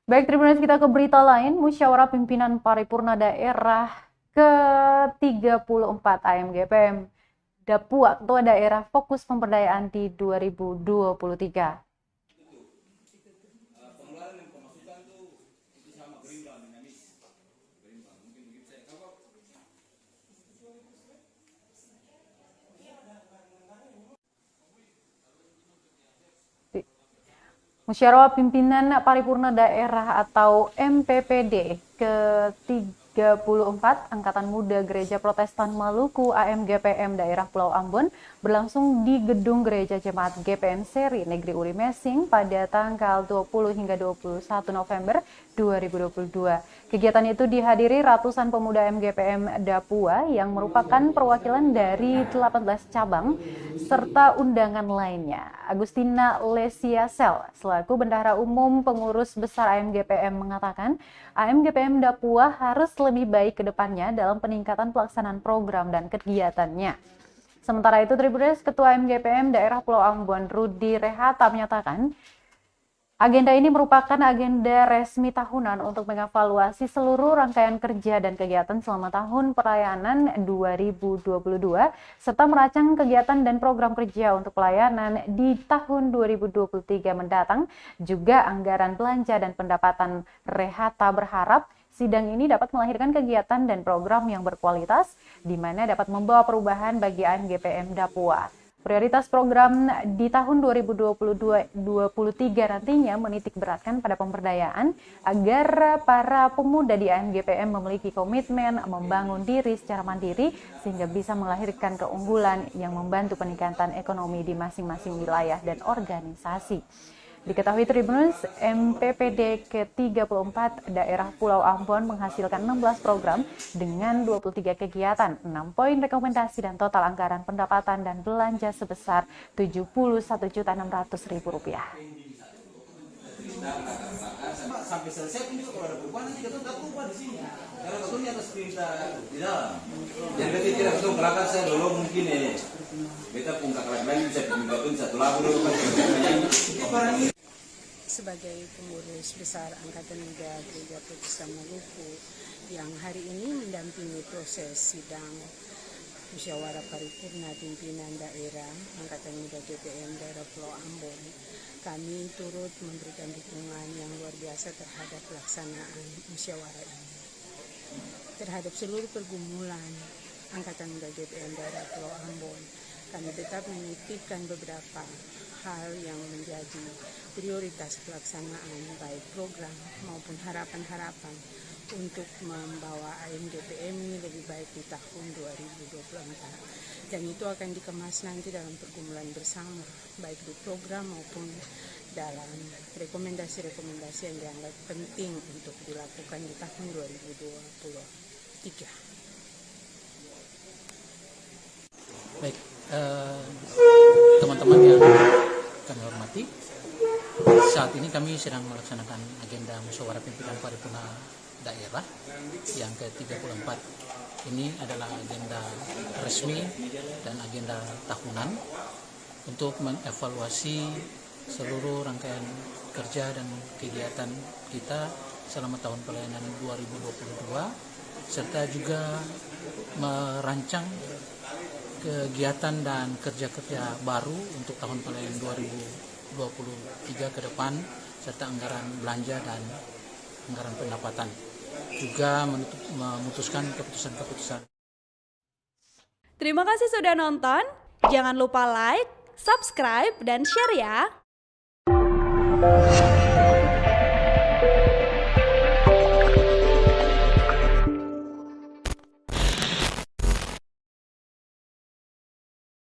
Baik, Tribuners, kita ke berita lain. Musyawarah Pimpinan Paripurna Daerah ke-34 AMGPM Dapua Ketua Daerah fokus pemberdayaan di 2023. Musyawarah Pimpinan Paripurna Daerah atau MPPD ke-34 Angkatan Muda Gereja Protestan Maluku AMGPM Daerah Pulau Ambon berlangsung di Gedung Gereja Jemaat GPM Seri Negeri Uri Mesing pada tanggal 20 hingga 21 November 2022. Kegiatan itu dihadiri ratusan pemuda MGPM Dapua yang merupakan perwakilan dari 18 cabang serta undangan lainnya. Agustina Lesiasel selaku Bendahara Umum Pengurus Besar AMGPM mengatakan AMGPM Dapua harus lebih baik ke depannya dalam peningkatan pelaksanaan program dan kegiatannya. Sementara itu, Tribuners, Ketua MGPM Daerah Pulau Ambon Rudi Rehata menyatakan agenda ini merupakan agenda resmi tahunan untuk mengevaluasi seluruh rangkaian kerja dan kegiatan selama tahun pelayanan 2022 serta merancang kegiatan dan program kerja untuk pelayanan di tahun 2023 mendatang. Juga anggaran belanja dan pendapatan. Rehata berharap sidang ini dapat melahirkan kegiatan dan program yang berkualitas di mana dapat membawa perubahan bagi AMGPM Dapua. Prioritas program di tahun 2022-2023 nantinya menitik beratkan pada pemberdayaan agar para pemuda di AMGPM memiliki komitmen membangun diri secara mandiri sehingga bisa melahirkan keunggulan yang membantu peningkatan ekonomi di masing-masing wilayah dan organisasi. Diketahui Tribuners, MPPD ke-34 Daerah Pulau Ambon menghasilkan 16 program dengan 23 kegiatan, 6 poin rekomendasi dan total anggaran pendapatan dan belanja sebesar Rp71.600.000. Sampai selesai pun juga kalau ada perubahan nanti kita tak ubah di sini. Karena kita atas perintah di dalam. Jadi kita tidak betul belakang saya dulu mungkin kita pun kakak lagi bisa dimintain satu lagu dulu kan. Sebagai pengurus besar Angkatan Muda Gereja Protestan Maluku yang hari ini mendampingi proses sidang musyawarah paripurna pimpinan daerah Angkatan Muda GPM Daerah Pulau Ambon, kami turut memberikan dukungan yang luar biasa terhadap pelaksanaan musyawarah ini. Terhadap seluruh pergumulan Angkatan Muda GPM Daerah Pulau Ambon, kami tetap menitipkan beberapa hal yang menjadi prioritas pelaksanaan baik program maupun harapan-harapan untuk membawa AMGPM ini lebih baik di tahun 2024. Dan itu akan dikemas nanti dalam pergumulan bersama, baik di program maupun dalam rekomendasi-rekomendasi yang dianggap penting untuk dilakukan di tahun 2023. Baik, teman-teman yang kami hormati, saat ini kami sedang melaksanakan agenda musyawarah pimpinan paripurna daerah yang ke-34. Ini adalah agenda resmi dan agenda tahunan untuk mengevaluasi seluruh rangkaian kerja dan kegiatan kita selama tahun pelayanan 2022 serta juga merancang kegiatan dan kerja-kerja baru untuk tahun pelayanan 2023 ke depan serta anggaran belanja dan anggaran pendapatan, juga memutuskan keputusan-keputusan. Terima kasih sudah nonton. Jangan lupa like, subscribe, dan share ya.